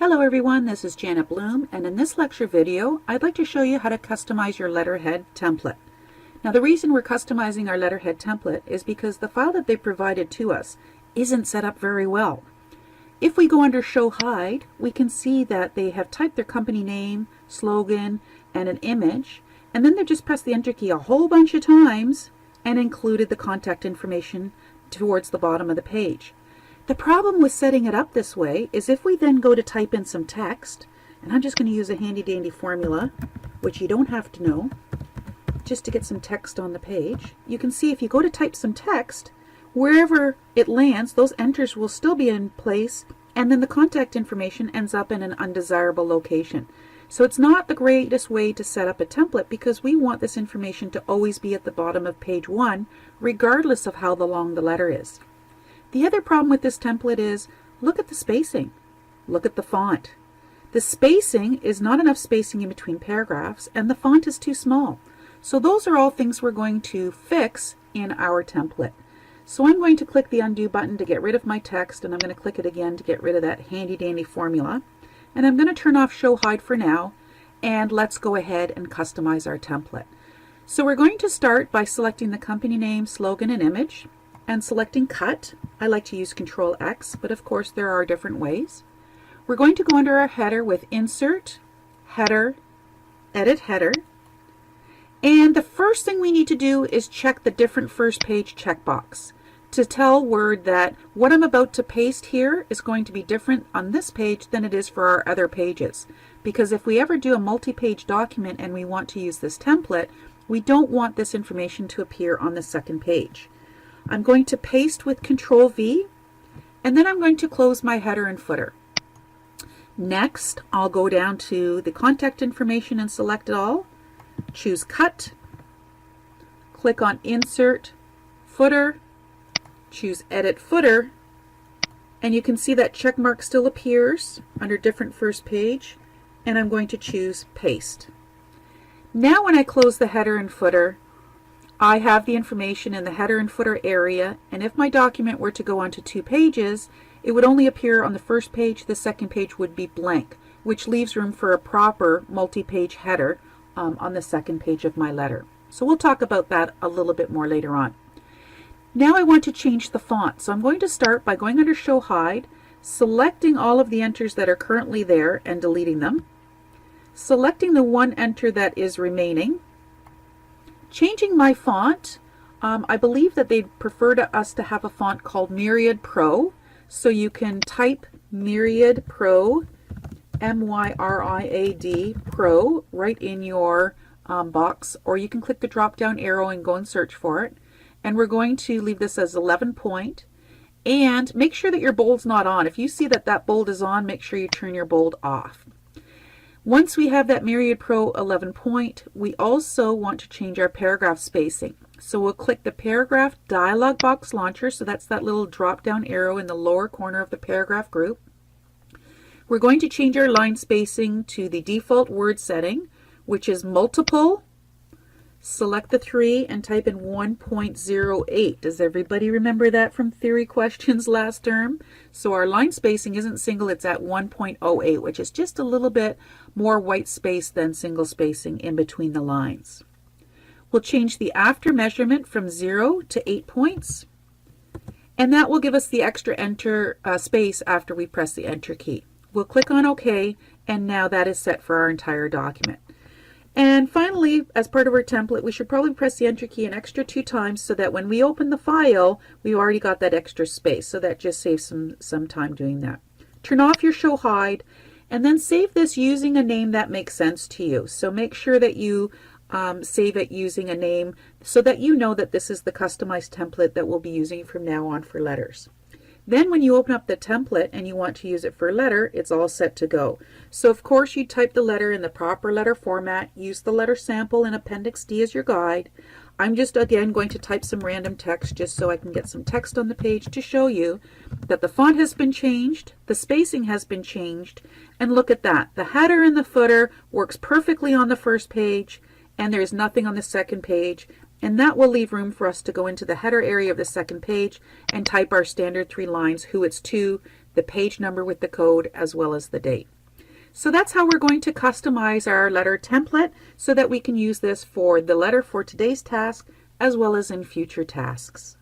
Hello everyone, this is Janet Bloom, and in this lecture video I'd like to show you how to customize your letterhead template. Now the reason we're customizing our letterhead template is because the file that they provided to us isn't set up very well. If we go under Show Hide, we can see that they have typed their company name, slogan, and an image, and then they just pressed the Enter key a whole bunch of times and included the contact information towards the bottom of the page. The problem with setting it up this way is if we then go to type in some text, and I'm just going to use a handy dandy formula, which you don't have to know, just to get some text on the page. You can see if you go to type some text, wherever it lands, those enters will still be in place, and then the contact information ends up in an undesirable location. So it's not the greatest way to set up a template because we want this information to always be at the bottom of page 1, regardless of how long the letter is. The other problem with this template is, look at the spacing. Look at the font. The spacing is not enough spacing in between paragraphs, and the font is too small. So those are all things we're going to fix in our template. So I'm going to click the Undo button to get rid of my text, and I'm going to click it again to get rid of that handy dandy formula. And I'm going to turn off Show Hide for now, and let's go ahead and customize our template. So we're going to start by selecting the company name, slogan, and image, and selecting Cut. I like to use Control X, but of course there are different ways. We're going to go under our header with Insert, Header, Edit Header. And the first thing we need to do is check the Different First Page checkbox to tell Word that what I'm about to paste here is going to be different on this page than it is for our other pages. Because if we ever do a multi-page document and we want to use this template, we don't want this information to appear on the second page. I'm going to paste with Control V, and then I'm going to close my header and footer. Next, I'll go down to the contact information and select it all. Choose Cut, click on Insert, Footer, choose Edit Footer, and you can see that check mark still appears under Different First Page, and I'm going to choose Paste. Now when I close the header and footer, I have the information in the header and footer area, and if my document were to go onto 2 pages, it would only appear on the first page. The second page would be blank, which leaves room for a proper multi-page header on the second page of my letter. So we'll talk about that a little bit more later on. Now I want to change the font, so I'm going to start by going under Show Hide, selecting all of the enters that are currently there and deleting them, selecting the one enter that is remaining, changing my font. I believe that they'd prefer us to have a font called Myriad Pro, so you can type Myriad Pro, M-Y-R-I-A-D, Pro, right in your box, or you can click the drop down arrow and go and search for it. And we're going to leave this as 11 point, and make sure that your bold's not on. If you see that that bold is on, make sure you turn your bold off. Once we have that Myriad Pro 11 point, we also want to change our paragraph spacing. So we'll click the Paragraph Dialog Box Launcher, so that's that little drop down arrow in the lower corner of the paragraph group. We're going to change our line spacing to the default word setting, which is multiple. Select the 3 and type in 1.08. Does everybody remember that from theory questions last term? So our line spacing isn't single, it's at 1.08, which is just a little bit more white space than single spacing in between the lines. We'll change the after measurement from 0 to 8 points, and that will give us the extra enter space after we press the Enter key. We'll click on OK, and now that is set for our entire document. And finally, as part of our template, we should probably press the Enter key an extra 2 times so that when we open the file, we've already got that extra space. So that just saves some time doing that. Turn off your Show Hide, and then save this using a name that makes sense to you. So make sure that you save it using a name so that you know that this is the customized template that we'll be using from now on for letters. Then when you open up the template and you want to use it for a letter, it's all set to go. So of course you type the letter in the proper letter format, use the letter sample in Appendix D as your guide. I'm just again going to type some random text just so I can get some text on the page to show you that the font has been changed, the spacing has been changed, and look at that. The header and the footer works perfectly on the first page, and there's nothing on the second page. And that will leave room for us to go into the header area of the second page and type our standard 3 lines, who it's to, the page number with the code, as well as the date. So that's how we're going to customize our letter template so that we can use this for the letter for today's task as well as in future tasks.